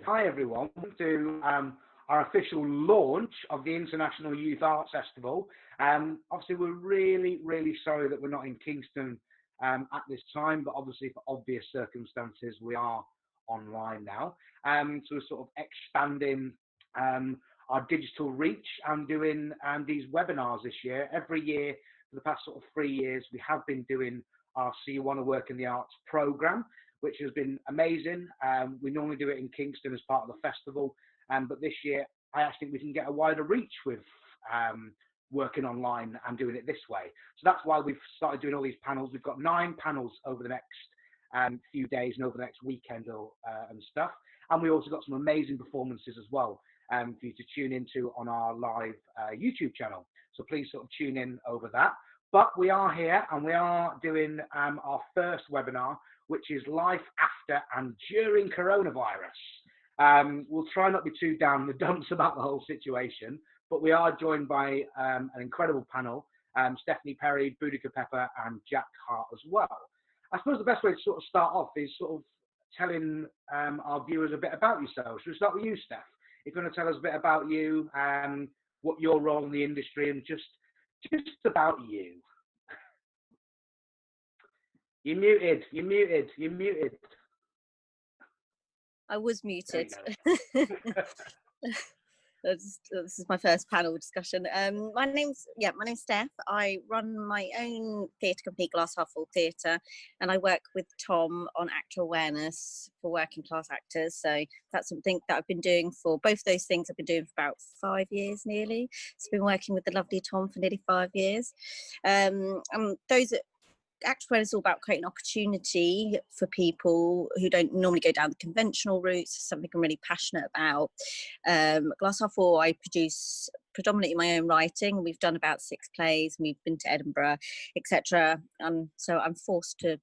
Hi everyone to our official launch of the International Youth Arts Festival. Obviously, we're really sorry that we're not in Kingston at this time, but obviously for obvious circumstances, we are online now. So we're sort of expanding our digital reach and doing these webinars this year. Every year for the past sort of 3 years, we have been doing our So You Want to Work in the Arts program, which has been amazing. We normally do it in Kingston as part of the festival, but this year I actually think we can get a wider reach with working online and doing it this way. So that's why we've started doing all these panels. We've got 9 panels over the next few days and over the next weekend and stuff. And we also got some amazing performances as well for you to tune into on our live YouTube channel. So please sort of tune in over that. But we are here and we are doing our first webinar, which is life after and during coronavirus. We'll try not to be too down in the dumps about the whole situation, but we are joined by an incredible panel, Stephanie Perry, Boudica Pepper, and Jack Hart as well. I suppose the best way to sort of start off is sort of telling our viewers a bit about yourselves. Should we start with you, Steph? If you want to tell us a bit about you, what your role in the industry, and just about you. You're muted. I was muted. This is my first panel discussion. My name's Steph. I run my own theatre company, Glass Half Full Theatre, and I work with Tom on actor awareness for working class actors. So that's something that I've been doing for both those things. I've been doing for about 5 years nearly. So I've been working with the lovely Tom for nearly 5 years. Those Actor Awareness is all about creating opportunity for people who don't normally go down the conventional routes, something I'm really passionate about. Glass Half Full, I produce predominantly my own writing. We've done about 6 plays, we've been to Edinburgh, etc. So I'm forced to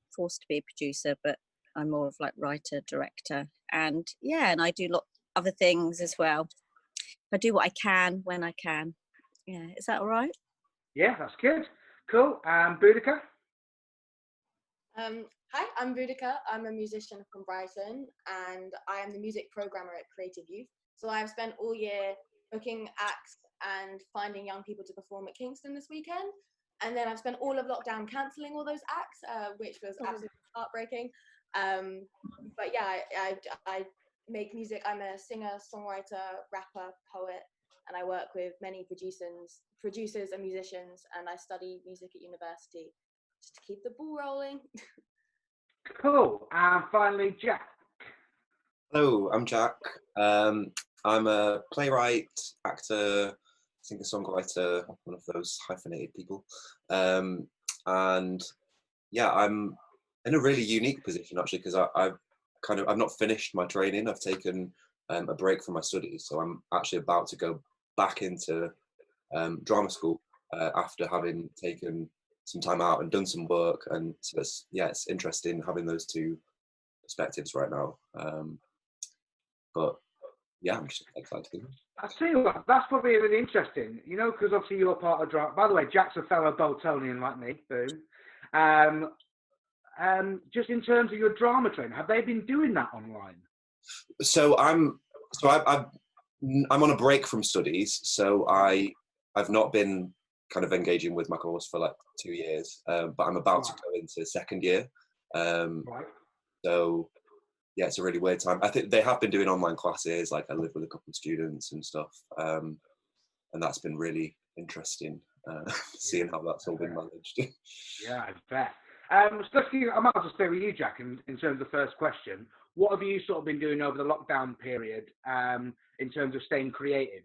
be a producer, but I'm more of like writer, director, and I do a lot of other things as well. I do what I can when I can. Yeah, is that all right? Yeah, that's good. Cool. Boudica? Hi, I'm Boudica. I'm a musician from Brighton and I am the music programmer at Creative Youth. So I've spent all year booking acts and finding young people to perform at Kingston this weekend. And then I've spent all of lockdown cancelling all those acts, which was absolutely heartbreaking. But yeah, I make music. I'm a singer, songwriter, rapper, poet, and I work with many producers and musicians, and I study music at university just to keep the ball rolling. Cool. And finally, Jack. Hello, I'm Jack. I'm a playwright, actor, singer-songwriter, one of those hyphenated people. And yeah, I'm in a really unique position actually, because I've not finished my training. I've taken a break from my studies, so I'm actually about to go back into drama school after having taken some time out and done some work. And so it's interesting having those two perspectives right now. But yeah, I'm just excited to be here. I'll tell you what, that's probably really interesting, you know, because obviously you're part of drama. By the way, Jack's a fellow Boltonian like me, boom. Just in terms of your drama training, have they been doing that online? So I'm on a break from studies, so I've not been kind of engaging with my course for like 2 years, but I'm about to go into second year. Right. So yeah, it's a really weird time. I think they have been doing online classes, like I live with a couple of students and stuff, and that's been really interesting, seeing how that's all been managed. Yeah, I bet. So I might as well stay with you, Jack, in terms of the first question. What have you sort of been doing over the lockdown period in terms of staying creative?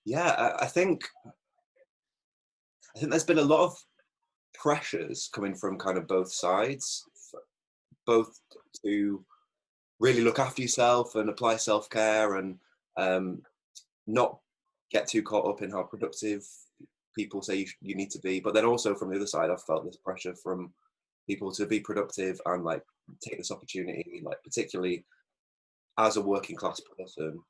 Yeah, I think there's been a lot of pressures coming from kind of both sides, both to really look after yourself and apply self-care and not get too caught up in how productive people say you need to be. But then also from the other side, I've felt this pressure from people to be productive and like take this opportunity, like particularly as a working class person.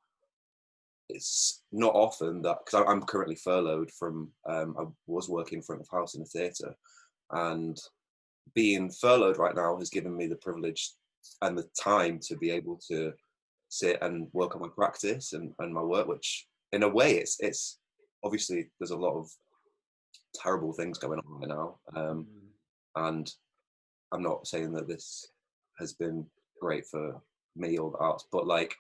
It's not often that, because I'm currently furloughed from, I was working front of house in a theatre, and being furloughed right now has given me the privilege and the time to be able to sit and work on my practice and my work, which in a way it's obviously there's a lot of terrible things going on right now. And I'm not saying that this has been great for me or the arts, but like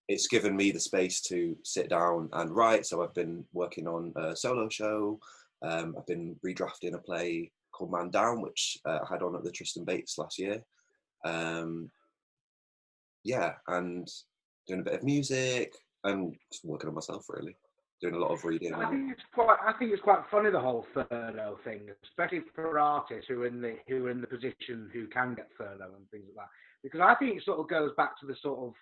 it's given me the space to sit down and write. So I've been working on a solo show. I've been redrafting a play called Man Down, which I had on at the Tristan Bates last year. Yeah, and doing a bit of music and just working on myself, really. Doing a lot of reading. I think it's quite funny, the whole furlough thing, especially for artists who are in the position who can get furlough and things like that. Because I think it sort of goes back to the sort of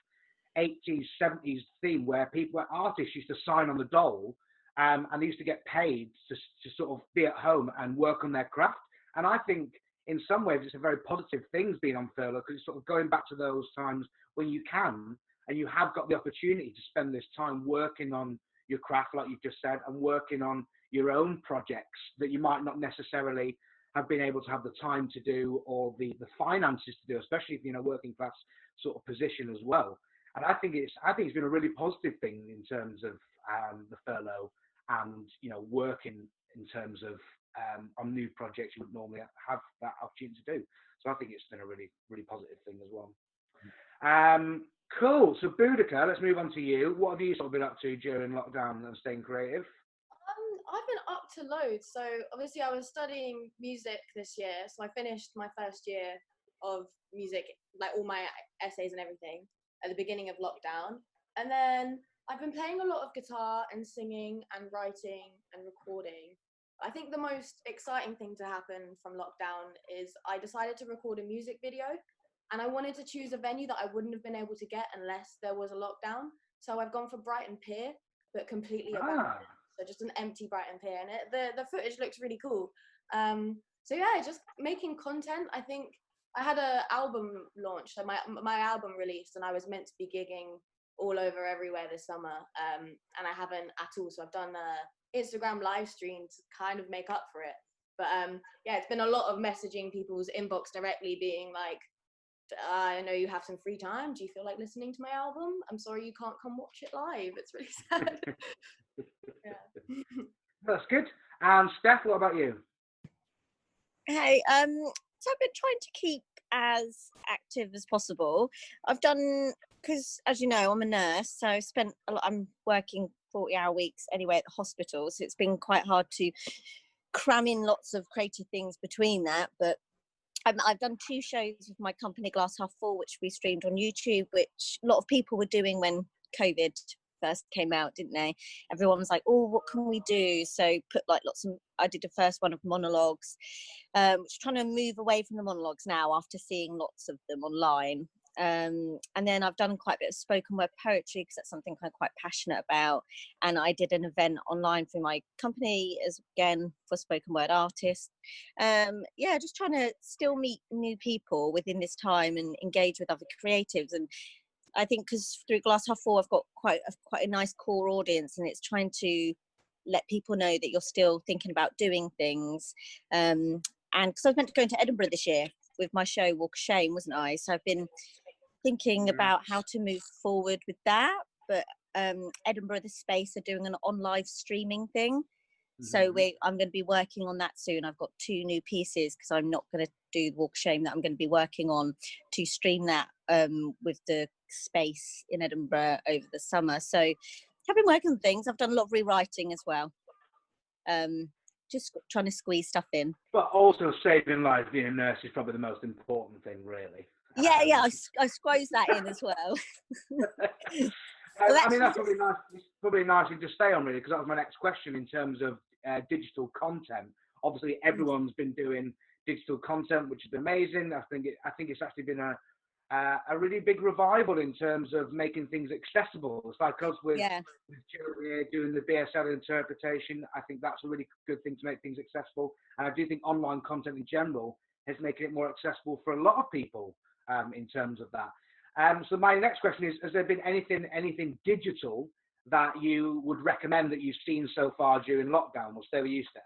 80s, 70s theme where artists used to sign on the dole, and they used to get paid to sort of be at home and work on their craft. And I think in some ways it's a very positive thing being on furlough, because it's sort of going back to those times when you can and you have got the opportunity to spend this time working on your craft, like you've just said, and working on your own projects that you might not necessarily have been able to have the time to do, or the finances to do, especially if you're in a working class sort of position as well. And I think it's been a really positive thing in terms of the furlough, and working in terms of on new projects you would normally have that opportunity to do. So I think it's been a really, really positive thing as well. Cool. So Boudica, let's move on to you. What have you sort of been up to during lockdown and staying creative? I've been up to loads. So obviously I was studying music this year. So I finished my first year of music, like all my essays and everything, at the beginning of lockdown. And then I've been playing a lot of guitar and singing and writing and recording. I think the most exciting thing to happen from lockdown is I decided to record a music video, and I wanted to choose a venue that I wouldn't have been able to get unless there was a lockdown. So I've gone for Brighton Pier, but completely abandoned. So just an empty Brighton Pier, and the footage looks really cool. So yeah, just making content. I think I had an album launch, so my album released, and I was meant to be gigging all over everywhere this summer, and I haven't at all. So I've done a Instagram live stream to kind of make up for it. But yeah, it's been a lot of messaging people's inbox directly, being like, I know you have some free time. Do you feel like listening to my album? I'm sorry you can't come watch it live. It's really sad. Yeah. That's good. And Steph, what about you? Hey, so I've been trying to keep as active as possible. I've done, because as you know, I'm a nurse, so I spent a lot, I'm working 40-hour weeks anyway at the hospital, so it's been quite hard to cram in lots of creative things between that. But I've done 2 shows with my company Glass Half Full, which we streamed on YouTube, which a lot of people were doing when COVID first came out, didn't they? Everyone was like, oh, what can we do? So put like I did the first one of monologues, which trying to move away from the monologues now after seeing lots of them online. And then I've done quite a bit of spoken word poetry, because that's something I'm quite passionate about. And I did an event online through my company as again for spoken word artists. Yeah, just trying to still meet new people within this time and engage with other creatives. And I think because through Glass Half Full, I've got quite a nice core audience, and it's trying to let people know that you're still thinking about doing things. And because I was meant to go into Edinburgh this year with my show Walk of Shame, wasn't I? So I've been thinking about how to move forward with that. But Edinburgh The Space are doing an on live streaming thing. So I'm going to be working on that soon. I've got 2 new pieces, because I'm not going to do the Walk of Shame, that I'm going to be working on to stream that with the Space in Edinburgh over the summer. So I've been working on things. I've done a lot of rewriting as well. Just trying to squeeze stuff in. But also saving lives, being a nurse is probably the most important thing, really. Yeah, I squeeze that in as well. I mean, that's probably nice. It's probably nice to stay on, really, because that was my next question in terms of digital content. Obviously, everyone's been doing digital content, which is amazing. I think it's actually been a really big revival in terms of making things accessible. It's like us with children doing the BSL interpretation. I think that's a really good thing to make things accessible. And I do think online content in general is making it more accessible for a lot of people in terms of that. So my next question is, has there been anything digital that you would recommend that you've seen so far during lockdown? We'll stay with you, Steph.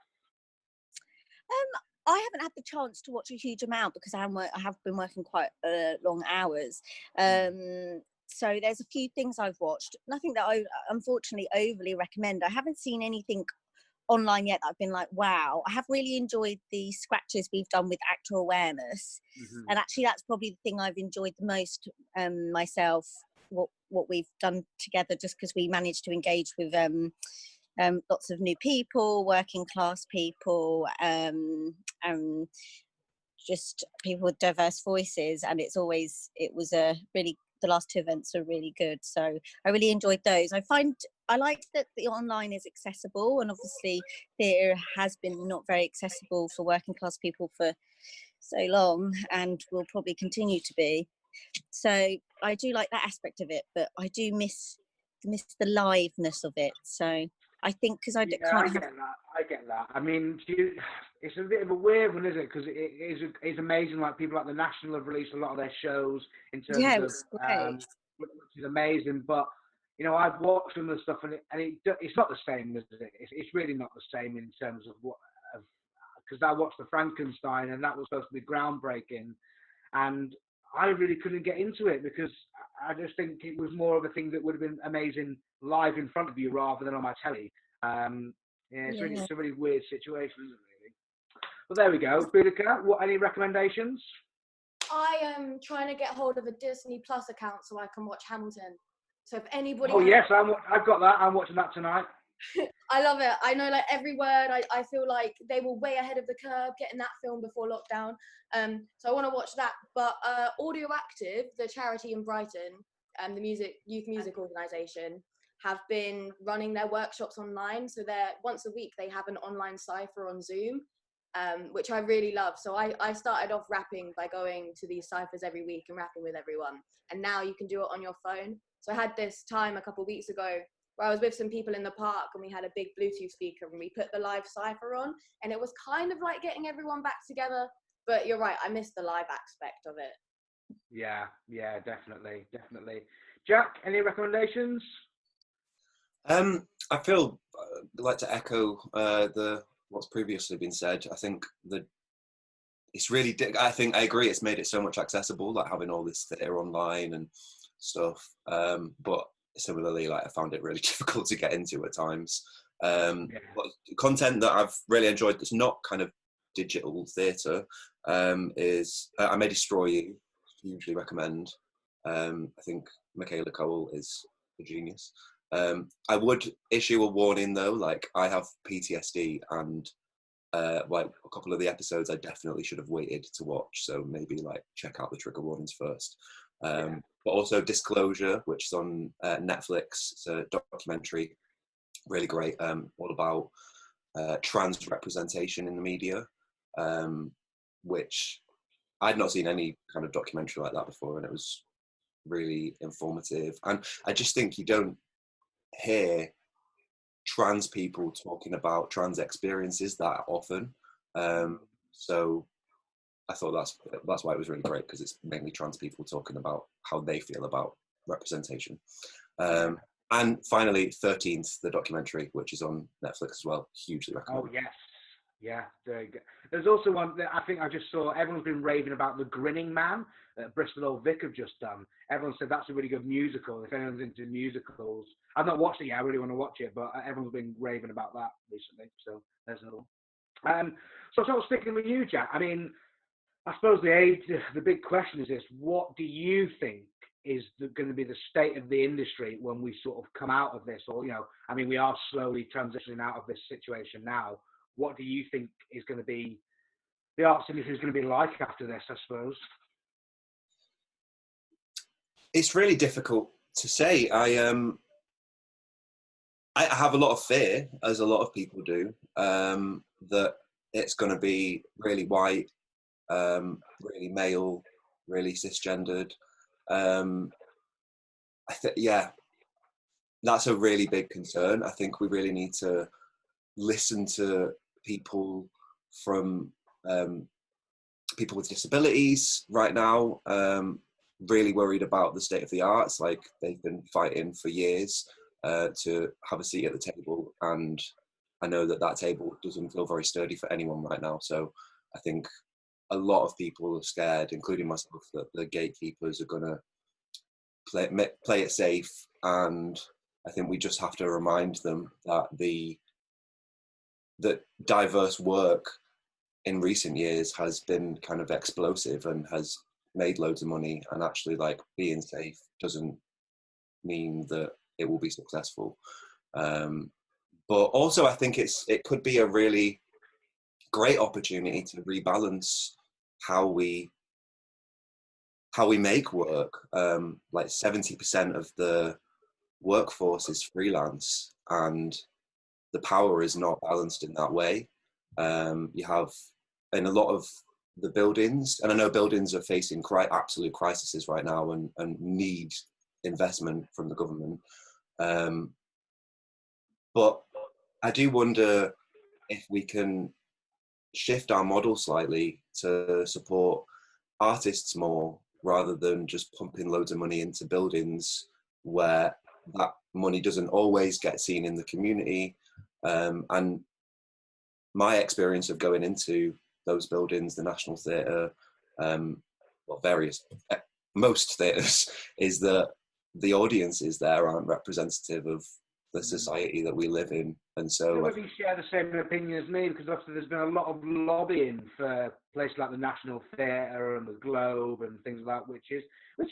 I haven't had the chance to watch a huge amount, because I have been working quite long hours. so there's a few things I've watched. Nothing that I unfortunately overly recommend. I haven't seen anything online yet that I've been like, wow. I have really enjoyed the scratches we've done with actor awareness, and actually that's probably the thing I've enjoyed the most myself. What we've done together, just because we managed to engage with lots of new people, working class people, and just people with diverse voices, and it was a really, the last two events are really good, so I really enjoyed those. I like that the online is accessible, and obviously theatre has been not very accessible for working class people for so long, and will probably continue to be. So I do like that aspect of it, but I do miss the liveness of it. So I think because I can't have. I get that. I mean, it's a bit of a weird one, isn't it? Because it's amazing. Like people like the National have released a lot of their shows in terms Yeah, it of, was great. which is amazing. But you know, I've watched some of the stuff, and it's not the same, is it? It's really not the same in terms of what. Because I watched the Frankenstein, and that was supposed to be groundbreaking, and I really couldn't get into it because I just think it was more of a thing that would have been amazing live in front of you rather than on my telly. It's a really weird situation, isn't it, really? Well, there we go. Boudica, any recommendations? I am trying to get hold of a Disney Plus account so I can watch Hamilton. So if anybody... Oh, yes, I've got that. I'm watching that tonight. I love it. I know like every word. I feel like they were way ahead of the curve getting that film before lockdown. So I want to watch that. But Audioactive, the charity in Brighton, the youth music organisation, have been running their workshops online. So they're once a week they have an online cypher on Zoom, which I really love. So I started off rapping by going to these cyphers every week and rapping with everyone. And now you can do it on your phone. So I had this time a couple of weeks ago where I was with some people in the park and we had a big Bluetooth speaker and we put the live cypher on, and it was kind of like getting everyone back together. But you're right, I missed the live aspect of it. Yeah, definitely. Jack, any recommendations? I feel like to echo what's previously been said. I think it's really. I think I agree. It's made it so much accessible, like having all this theatre online and stuff. But similarly, like I found it really difficult to get into at times. But content that I've really enjoyed that's not kind of digital theatre is I May Destroy You. Hugely recommend. I think Michaela Cole is a genius. I would issue a warning though, like I have PTSD and like a couple of the episodes I definitely should have waited to watch, so maybe like check out the trigger warnings first. But also Disclosure, which is on Netflix. It's a documentary, really great, all about trans representation in the media, which I'd not seen any kind of documentary like that before, and it was really informative. And I just think you don't hear trans people talking about trans experiences that often. So I thought that's why it was really great, because it's mainly trans people talking about how they feel about representation. And finally, 13th, the documentary, which is on Netflix as well, hugely recommend. Oh, yes. Yeah, there's also one that I think I just saw. Everyone's been raving about The Grinning Man that Bristol Old Vic have just done. Everyone said that's a really good musical. If anyone's into musicals, I've not watched it yet. I really want to watch it, but everyone's been raving about that recently. So there's another one. So sort of sticking with you, Jack. I mean, I suppose the big question is this: what do you think is going to be the state of the industry when we sort of come out of this? Or I mean, we are slowly transitioning out of this situation now. What do you think is going to be the arts industry is going to be like after this, I suppose? It's really difficult to say. I have a lot of fear, as a lot of people do, that it's going to be really white, really male, really cisgendered. That's a really big concern. I think we really need to listen to people from people with disabilities right now, really worried about the state of the arts. Like they've been fighting for years to have a seat at the table, and I know that table doesn't feel very sturdy for anyone right now. So I think a lot of people are scared, including myself, that the gatekeepers are going to play it safe, and I think we just have to remind them that that diverse work in recent years has been kind of explosive and has made loads of money, and actually like being safe doesn't mean that it will be successful. But also I think it could be a really great opportunity to rebalance how we make work. Like 70% of the workforce is freelance, and the power is not balanced in that way. You have in a lot of the buildings, and I know buildings are facing absolute crises right now and need investment from the government. But I do wonder if we can shift our model slightly to support artists more, rather than just pumping loads of money into buildings where that money doesn't always get seen in the community. And my experience of going into those buildings, the National Theatre, most theatres, is that the audiences there aren't representative of the society that we live in. And so I don't know if you share the same opinion as me, because obviously there's been a lot of lobbying for places like the National Theatre and the Globe and things like that, which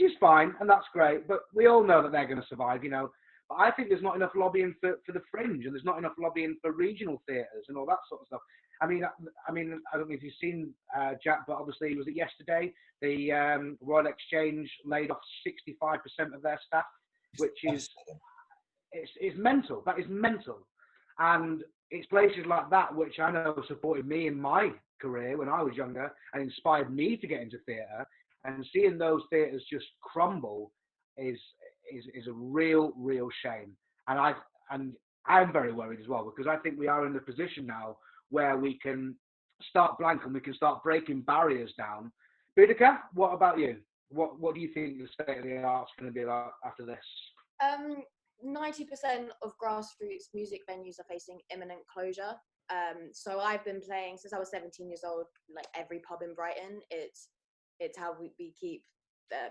is fine, and that's great, but we all know that they're going to survive, you know. But I think there's not enough lobbying for the Fringe, and there's not enough lobbying for regional theatres and all that sort of stuff. I mean, I don't know if you've seen Jack, but obviously, was it yesterday? The Royal Exchange laid off 65% of their staff, which is it's mental. That is mental, and it's places like that which I know supported me in my career when I was younger and inspired me to get into theatre. And seeing those theatres just crumble is a real shame. And I'm very worried as well, because I think we are in the position now where we can start blank and we can start breaking barriers down. Boudica, what about you? What do you think the state of the art's going to be like after this? 90% of grassroots music venues are facing imminent closure. So I've been playing since I was 17 years old, like every pub in Brighton. It's how we keep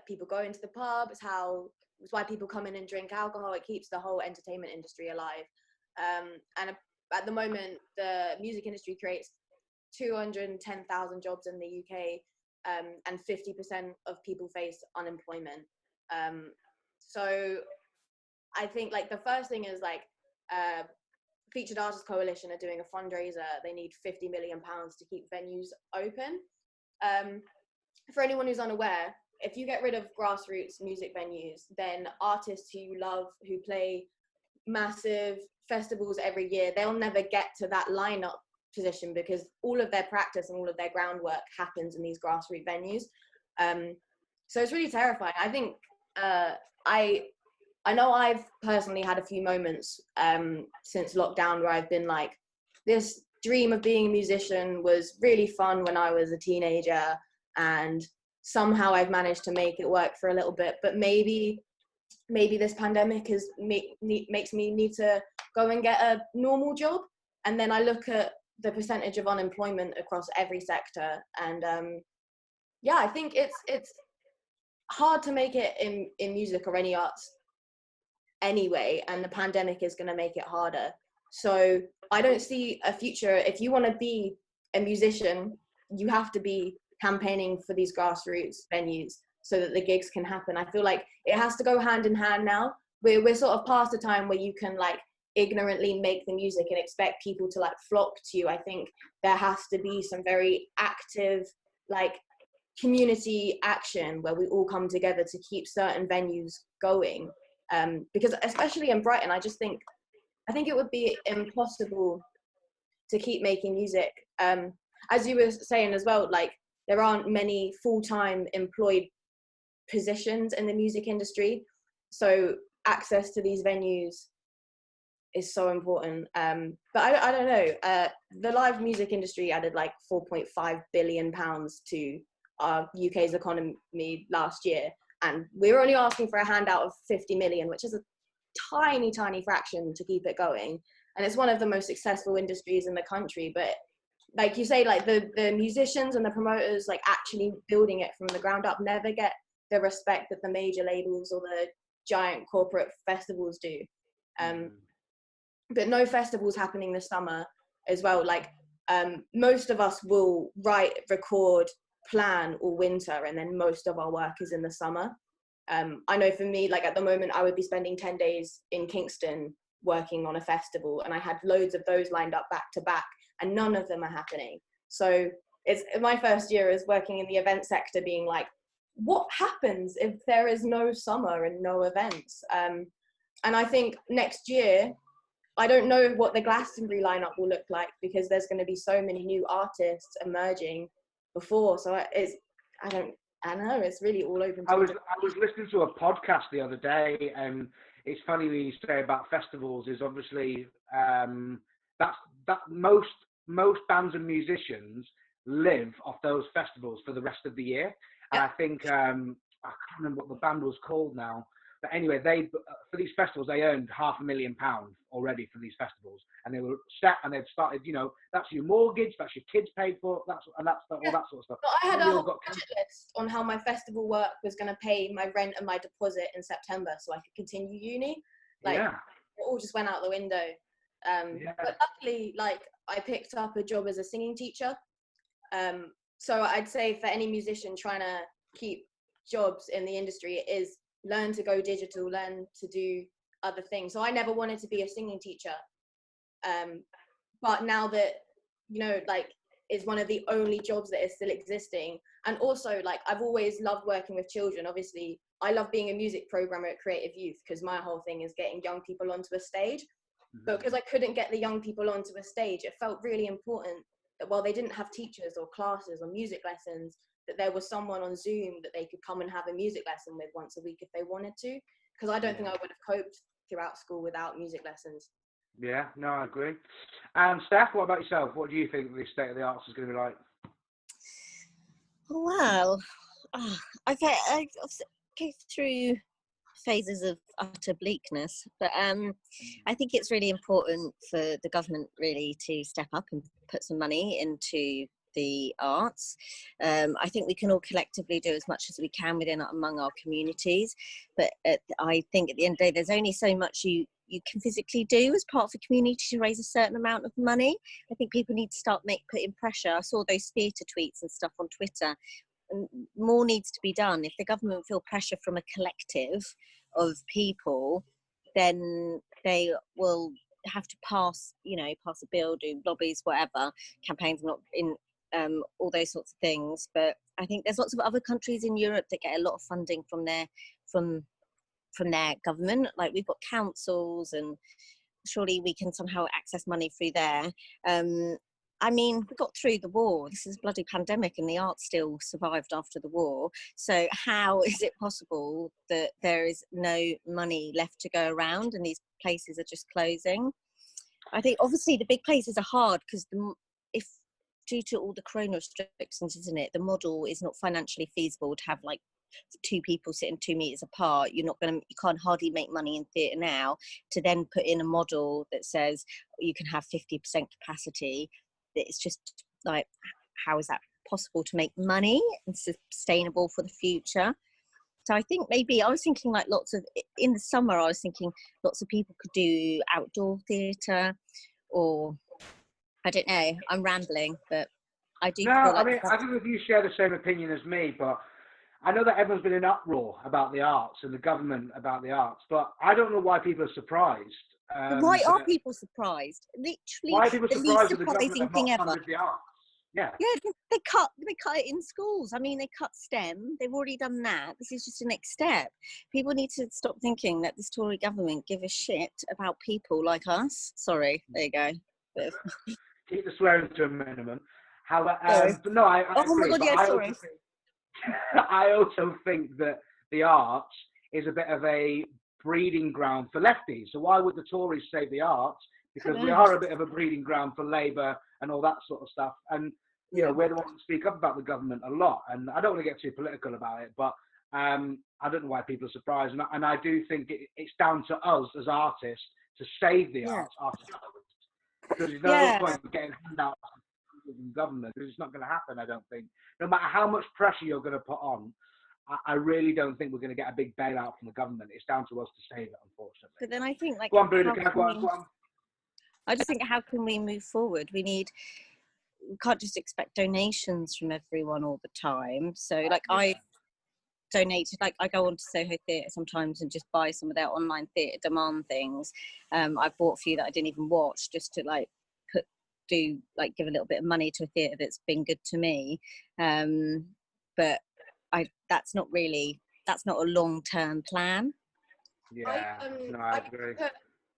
people going to the pub. It's why people come in and drink alcohol. It keeps the whole entertainment industry alive. And at the moment, the music industry creates 210,000 jobs in the UK, and 50% of people face unemployment. So I think like the first thing is like Featured Artists Coalition are doing a fundraiser. They need £50 million to keep venues open. For anyone who's unaware, if you get rid of grassroots music venues, then artists who you love, who play massive festivals every year, they'll never get to that lineup position, because all of their practice and all of their groundwork happens in these grassroots venues. So it's really terrifying. I think I know I've personally had a few moments since lockdown where I've been like, this dream of being a musician was really fun when I was a teenager, and somehow I've managed to make it work for a little bit, but maybe this pandemic makes me need to go and get a normal job. And then I look at the percentage of unemployment across every sector, and I think it's hard to make it in music or any arts anyway, and the pandemic is going to make it harder. So I don't see a future. If you want to be a musician, you have to be campaigning for these grassroots venues so that the gigs can happen. I feel like it has to go hand in hand now. We're sort of past the time where you can like ignorantly make the music and expect people to like flock to you. I think there has to be some very active like community action where we all come together to keep certain venues going. Because especially in Brighton, I think it would be impossible to keep making music. As you were saying as well, like there aren't many full-time employed positions in the music industry, so access to these venues is so important. But I don't know. The live music industry added like £4.5 billion to our UK's economy last year. And we were only asking for a handout of 50 million, which is a tiny fraction to keep it going. And it's one of the most successful industries in the country. But like you say, like the musicians and the promoters, like actually building it from the ground up, never get the respect that the major labels or the giant corporate festivals do. But no festivals happening this summer as well. Like most of us will write, record, plan all winter, and then most of our work is in the summer. I know for me, like at the moment, I would be spending 10 days in Kingston working on a festival, and I had loads of those lined up back to back, and none of them are happening. So it's my first year as working in the event sector, being like, what happens if there is no summer and no events? And I think next year, I don't know what the Glastonbury lineup will look like, because there's going to be so many new artists emerging before. So I don't know. It's really all open. I was listening to a podcast the other day, and it's funny when you say about festivals. Is obviously that most bands and musicians live off those festivals for the rest of the year. And I think I can't remember what the band was called now. But anyway, for these festivals, they earned £500,000 already for these festivals, and they were set, and they'd started. That's your mortgage, that's your kids paid for, all that sort of stuff. But I had a whole budget list on how my festival work was going to pay my rent and my deposit in September, so I could continue uni. It all just went out the window. But luckily, I picked up a job as a singing teacher. So I'd say for any musician trying to keep jobs in the industry, it is learn to go digital, learn to do other things. So I never wanted to be a singing teacher. But now that, is one of the only jobs that is still existing. And also, I've always loved working with children. Obviously, I love being a music programmer at Creative Youth, because my whole thing is getting young people onto a stage. But because I couldn't get the young people onto a stage, it felt really important that while they didn't have teachers or classes or music lessons, that there was someone on Zoom that they could come and have a music lesson with once a week if they wanted to. Because I don't think I would have coped throughout school without music lessons. Yeah, no, I agree. And Steph, what about yourself? What do you think the state of the arts is going to be like? Well, I've go through phases of utter bleakness, but I think it's really important for the government really to step up and put some money into the arts. I think we can all collectively do as much as we can among our communities, but I think at the end of the day, there's only so much you can physically do as part of a community to raise a certain amount of money. I think people need to start putting pressure. I saw those theatre tweets and stuff on Twitter, and more needs to be done. If the government feel pressure from a collective of people, then they will have to pass a bill, do lobbies, whatever, campaigns, not in all those sorts of things. But I think there's lots of other countries in Europe that get a lot of funding from their government. Like, we've got councils, and surely we can somehow access money through there. I mean, we got through the war. This is a bloody pandemic, and the arts still survived after the war. So how is it possible that there is no money left to go around and these places are just closing? I think obviously the big places are hard because if due to all the corona restrictions, isn't it, the model is not financially feasible to have two people sitting 2 meters apart. You can't hardly make money in theatre now. To then put in a model that says you can have 50% capacity, it's just how is that possible to make money and sustainable for the future? So I think maybe I was thinking in the summer, I was thinking lots of people could do outdoor theatre, or I don't know, I'm rambling, but I do. No, I mean, I don't know if you share the same opinion as me, but I know that everyone's been in uproar about the arts and the government about the arts, but I don't know why people are surprised. Why are people surprised? Literally, why are people the surprised least that the government surprising have thing not ever. funded the arts? Yeah. Yeah, they cut it in schools. I mean, they cut STEM. They've already done that. This is just the next step. People need to stop thinking that this Tory government give a shit about people like us. Sorry, there you go. Keep the swearing to a minimum. However, but no, I oh agree, my God, yeah, sorry. I also think that the arts is a bit of a breeding ground for lefties. So why would the Tories save the arts? Because we are a bit of a breeding ground for Labour and all that sort of stuff. And, we're the ones that speak up about the government a lot. And I don't want to get too political about it, but I don't know why people are surprised. And I do think it's down to us as artists to save the arts ourselves. Because there's no point in getting handouts from government, because it's not going to happen, I don't think. No matter how much pressure you're going to put on, I really don't think we're going to get a big bailout from the government. It's down to us to save it, unfortunately. But then I think, like, Go on, how Boudica, can we, go on. I just think, how can we move forward? We can't just expect donations from everyone all the time. So, like, I donated, like, I go on to Soho Theatre sometimes and just buy some of their online theatre demand things. I bought a few that I didn't even watch, just to like give a little bit of money to a theatre that's been good to me. But that's not a long-term plan. Yeah, no, I agree. Put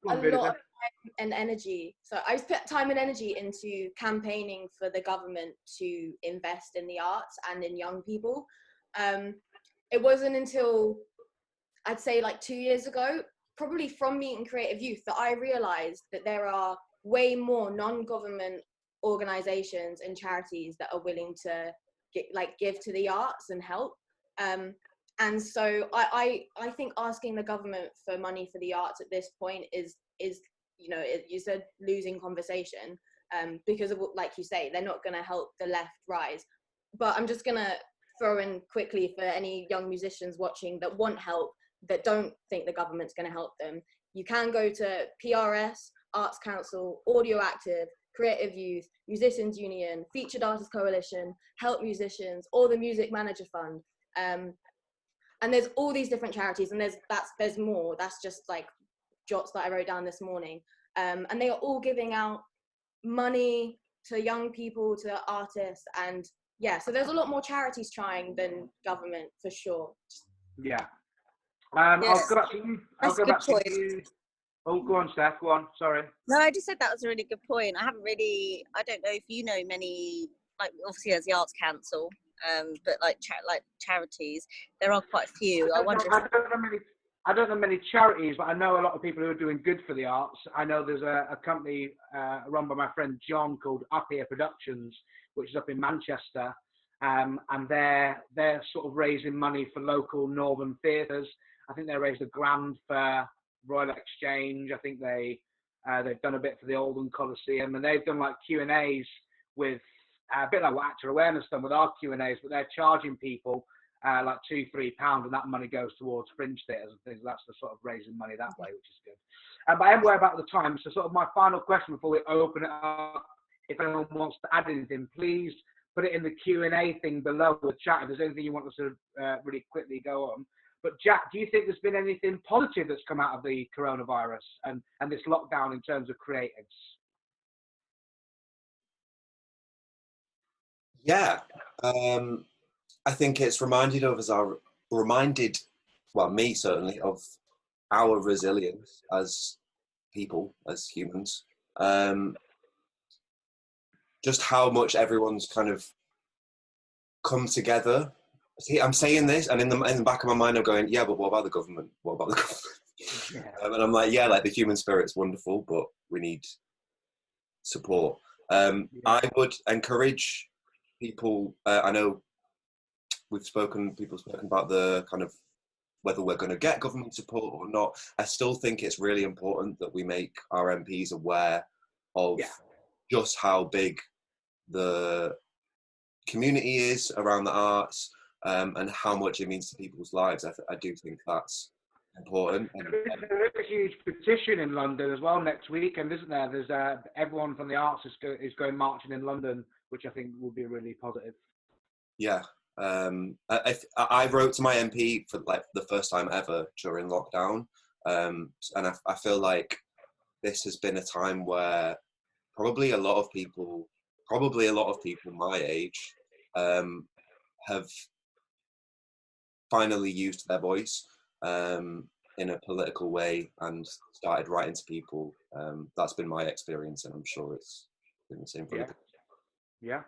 Go on, a lot Boudica. of time and energy. So I put time and energy into campaigning for the government to invest in the arts and in young people. It wasn't until, I'd say, like 2 years ago, probably from meeting Creative Youth, that I realized that there are way more non-government organizations and charities that are willing to give to the arts and help. And so I think asking the government for money for the arts at this point is it's a losing conversation, because of, like you say, they're not going to help the left rise. But I'm just going to throw in quickly, for any young musicians watching that want help, that don't think the government's going to help them, you can go to PRS, Arts Council, Audio Active, Creative Youth, Musicians Union, Featured Artists Coalition, Help Musicians, or the Music Manager Fund. And there's all these different charities, and there's more. That's just like jots that I wrote down this morning. And they are all giving out money to young people, to artists, and so there's a lot more charities trying than government, for sure. Yeah. Yes. I'll go back to you. That's a good point. Oh, go on, Steph. Go on. Sorry. No, I just said that was a really good point. I don't know if you know many, like, obviously there's the Arts Council, but like charities, there are quite a few. I don't know many charities, but I know a lot of people who are doing good for the arts. I know there's a company run by my friend John called Up Here Productions, which is up in Manchester, and they're sort of raising money for local northern theatres. I think they raised £1,000 for Royal Exchange. I think they've done a bit for the Oldham Coliseum, and they've done like Q&As with a bit like what Actor Awareness done with our Q&As, but they're charging people like £2-3, and that money goes towards fringe theatres and things. That's the sort of raising money that way, which is good. But I am aware about the time, so sort of my final question before we open it up, if anyone wants to add anything, please put it in the Q&A thing below the chat if there's anything you want us to really quickly go on. But Jack, do you think there's been anything positive that's come out of the coronavirus and this lockdown in terms of creatives? Yeah, I think it's reminded me certainly, of our resilience as people, as humans. Just how much everyone's kind of come together. See, I'm saying this, and in the back of my mind, I'm going, yeah, but what about the government? What about the government? Yeah. And I'm like, yeah, like the human spirit's wonderful, but we need support. I would encourage people. I know people have spoken about the kind of whether we're going to get government support or not. I still think it's really important that we make our MPs aware of just how big the community is around the arts, and how much it means to people's lives. I do think that's important. There is a huge petition in London as well next weekend, isn't there? There's everyone from the arts is going marching in London, which I think will be really positive. Yeah. I wrote to my MP for like the first time ever during lockdown, and I feel like this has been a time where probably a lot of people my age have finally used their voice in a political way and started writing to people. That's been my experience, and I'm sure it's been the same for other people. Yeah.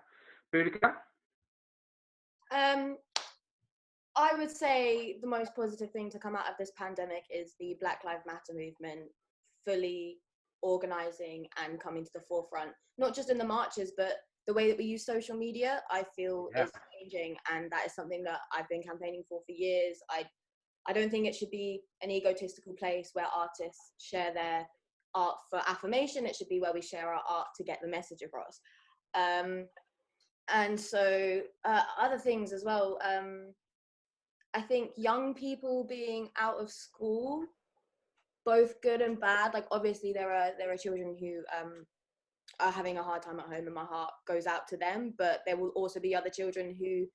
Boudica? I would say the most positive thing to come out of this pandemic is the Black Lives Matter movement fully organising and coming to the forefront, not just in the marches, but the way that we use social media, I feel is changing, and that is something that I've been campaigning for years. I don't think it should be an egotistical place where artists share their art for affirmation. It should be where we share our art to get the message across. And so other things as well. I think young people being out of school, both good and bad. Like obviously there are children who are having a hard time at home, and my heart goes out to them. But there will also be other children who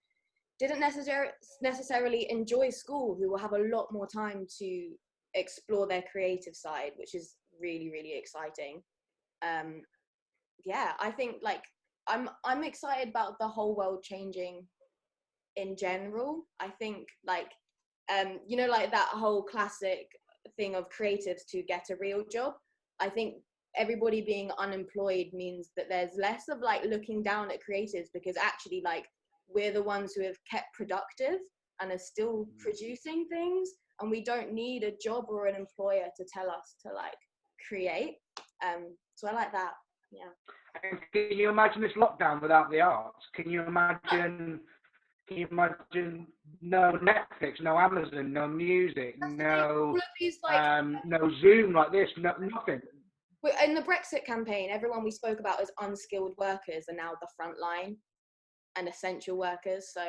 didn't necessarily enjoy school, who will have a lot more time to explore their creative side, which is really, really exciting. Yeah, I think like I'm excited about the whole world changing in general. I think like you know, like that whole classic thing of creatives to get a real job. I think everybody being unemployed means that there's less of like looking down at creatives, because actually like we're the ones who have kept productive and are still producing things, and we don't need a job or an employer to tell us to like create. So I like that. Yeah. And can you imagine this lockdown without the arts? Can you imagine no Netflix, no Amazon, no music, That's the thing. All no of these like no Zoom like this, nothing. in the Brexit campaign, everyone we spoke about as unskilled workers are now the front line and essential workers. So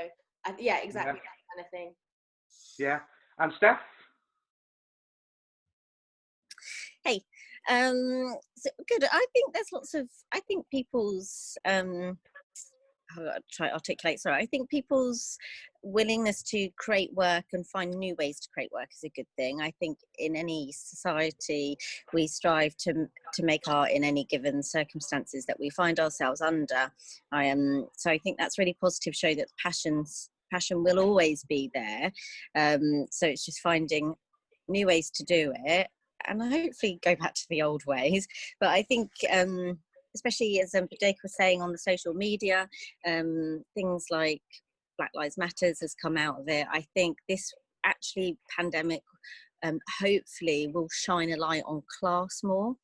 yeah, exactly that kind of thing. Yeah. And Steph? Hey, so good. I think there's lots of, I think people's, how do I try to articulate, sorry, I think people's willingness to create work and find new ways to create work is a good thing. I think in any society, we strive to make art in any given circumstances that we find ourselves under. So I think that's really positive, show that passion will always be there. So it's just finding new ways to do it, and hopefully go back to the old ways. But I think, especially as Jake was saying on the social media, things like Black Lives Matters has come out of it. I think this actually pandemic hopefully will shine a light on class more.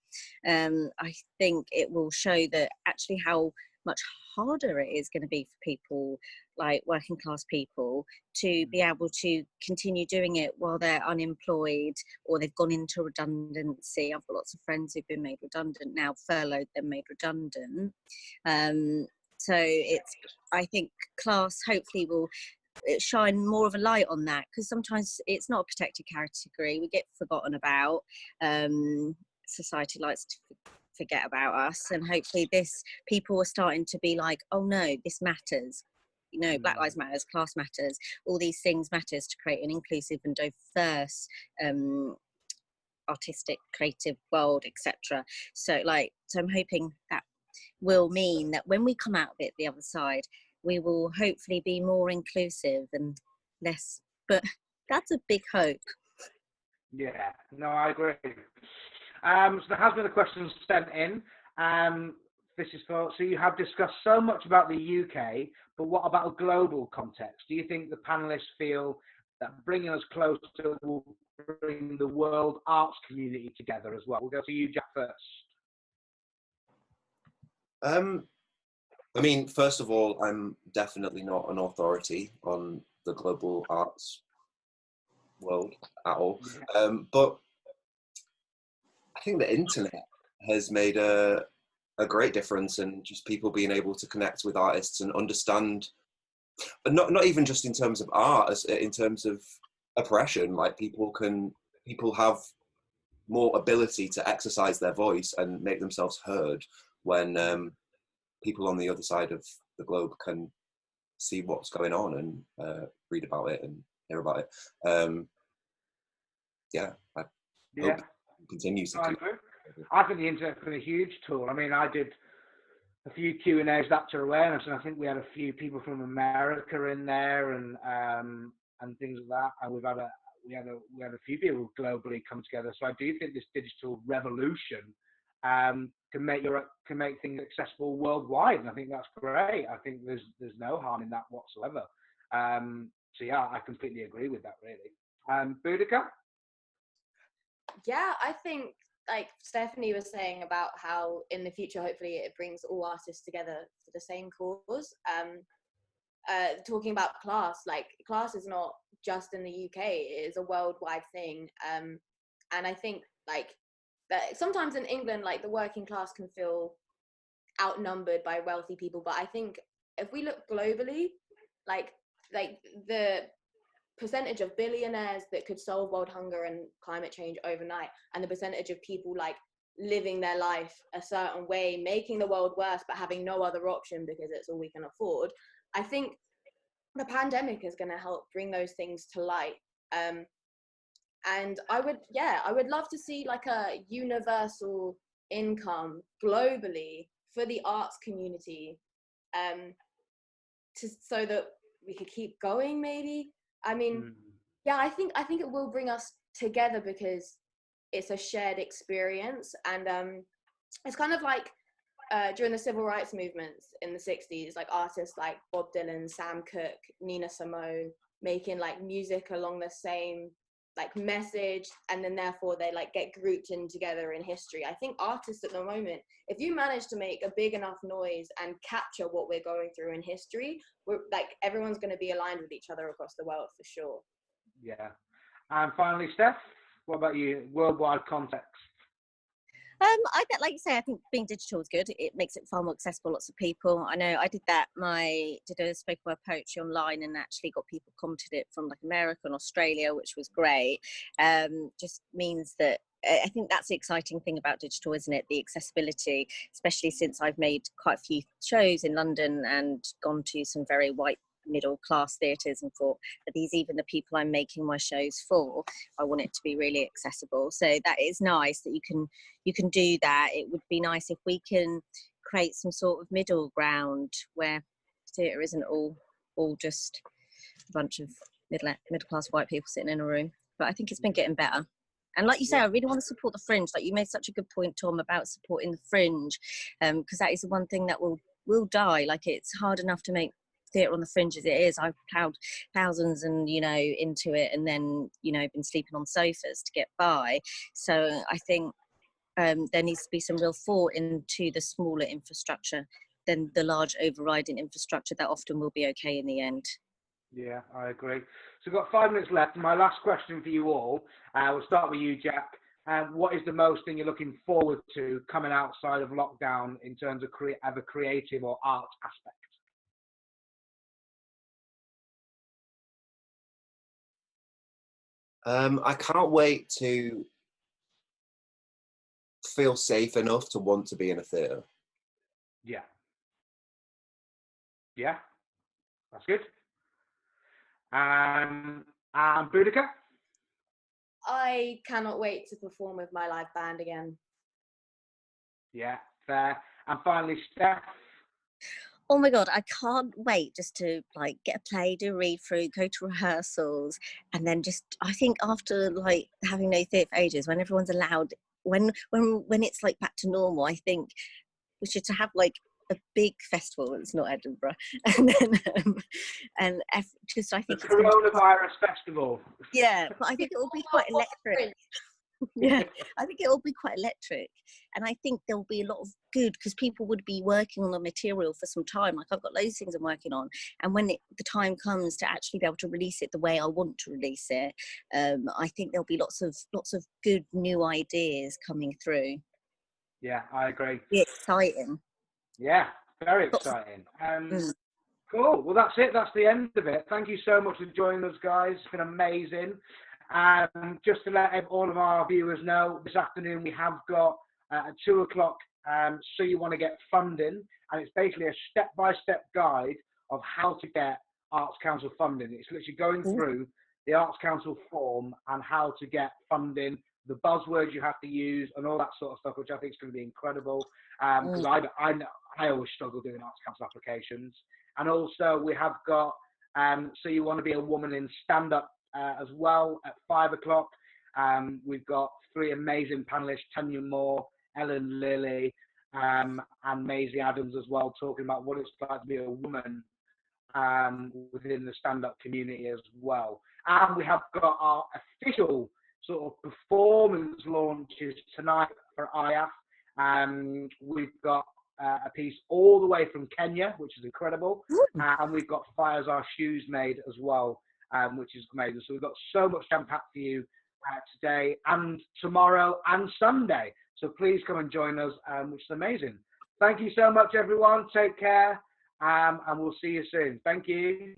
I think it will show that actually how much harder it is going to be for people like working class people to be able to continue doing it while they're unemployed or they've gone into redundancy. I've got lots of friends who've been made redundant now, furloughed, then made redundant. So I think class hopefully will shine more of a light on that, because sometimes it's not a protected category, we get forgotten about. Society likes to forget about us, and hopefully people are starting to be like, oh no, this matters, you know, Black Lives Matters, class matters, all these things matters to create an inclusive and diverse artistic creative world, etc. So I'm hoping that will mean that when we come out of it the other side, we will hopefully be more inclusive and less, but that's a big hope. Yeah, no, I agree. So there has been a question sent in. This is so you have discussed so much about the UK, but what about a global context? Do you think the panelists feel that bringing us closer will bring the world arts community together as well? We'll go to you, Jack, first. I mean, first of all, I'm definitely not an authority on the global arts world at all. But I think the internet has made a great difference in just people being able to connect with artists and understand, not even just in terms of art, as in terms of oppression. Like people have more ability to exercise their voice and make themselves heard when people on the other side of the globe can see what's going on and read about it and hear about it. I hope it continues to keep. I think the internet's been a huge tool. I mean, I did a few Q&As to awareness, and I think we had a few people from America in there and things like that. And we had a few people globally come together. So I do think this digital revolution can make things accessible worldwide, and I think that's great. I think there's no harm in that whatsoever. So yeah, I completely agree with that, really. Boudica? Yeah, I think like Stephanie was saying about how in the future, hopefully it brings all artists together for the same cause. Talking about class, like class is not just in the UK, it is a worldwide thing. And I think like that sometimes in England, like the working class can feel outnumbered by wealthy people. But I think if we look globally, like the percentage of billionaires that could solve world hunger and climate change overnight, and the percentage of people like living their life a certain way, making the world worse but having no other option because it's all we can afford, I think the pandemic is going to help bring those things to light. And I would love to see like a universal income globally for the arts community, so that we could keep going. Maybe, I mean, yeah, I think it will bring us together because it's a shared experience, and it's kind of like during the civil rights movements in the 60s, like artists like Bob Dylan, Sam Cooke, Nina Simone, making like music along the same like message, and then therefore they like get grouped in together in history. I think artists at the moment, if you manage to make a big enough noise and capture what we're going through in history, we're like, everyone's going to be aligned with each other across the world for sure. Yeah. And finally, Steph, what about you? Worldwide context. I get, like you say, I think being digital is good. It makes it far more accessible to lots of people. I know I did a spoken word poetry online and actually got people commented it from like America and Australia, which was great. Just means that I think that's the exciting thing about digital, isn't it? The accessibility, especially since I've made quite a few shows in London and gone to some very white middle class theatres and thought that even the people I'm making my shows for, I want it to be really accessible. So that is nice that you can do that. It would be nice if we can create some sort of middle ground where theatre isn't all just a bunch of middle class white people sitting in a room. But I think it's been getting better. And like you say, I really want to support the fringe. Like you made such a good point, Tom, about supporting the fringe, because that is the one thing that will die. Like it's hard enough to make theatre on the fringe as it is. I've plowed thousands and into it, and then been sleeping on sofas to get by. So I think there needs to be some real thought into the smaller infrastructure than the large overriding infrastructure that often will be okay in the end. Yeah, I agree. So we've got 5 minutes left. My last question for you all, we'll start with you, Jack. What is the most thing you're looking forward to coming outside of lockdown in terms of a creative or art aspect? I can't wait to feel safe enough to want to be in a theatre. Yeah. Yeah, that's good. And Boudica? I cannot wait to perform with my live band again. Yeah, fair. And finally, Steph? Oh my God, I can't wait just to like get a play, do a read through, go to rehearsals, and then I think after like having no theatre for ages, when everyone's allowed, when it's like back to normal, I think we should have like a big festival. It's not Edinburgh, and then just I think the coronavirus festival. Yeah, but I think it will be quite electric. Yeah, I think it will be quite electric, and I think there will be a lot of good because people would be working on the material for some time. Like I've got loads of things I'm working on, and when the time comes to actually be able to release it the way I want to release it, I think there'll be lots of good new ideas coming through. Yeah, I agree. It's exciting. Yeah, very exciting. Cool. Well, that's it. That's the end of it. Thank you so much for joining us, guys. It's been amazing. Just to let all of our viewers know, this afternoon we have got at 2 o'clock, So You Want to Get Funding, and it's basically a step-by-step guide of how to get Arts Council funding. It's literally going through the Arts Council form and how to get funding, the buzzwords you have to use, and all that sort of stuff, which I think is going to be incredible. Because I always struggle doing Arts Council applications. And also we have got So You Want to Be a Woman in Stand-Up as well at 5 o'clock. We've got 3 amazing panelists, Tanya Moore, Ellen Lilly, and Maisie Adams as well, talking about what it's like to be a woman within the stand-up community as well. And we have got our official sort of performance launches tonight for IAF. We've got a piece all the way from Kenya, which is incredible. And we've got Fires Our Shoes Made as well, which is amazing. So we've got so much jam-packed for you today and tomorrow and Sunday. So please come and join us, which is amazing. Thank you so much, everyone. Take care, and we'll see you soon. Thank you.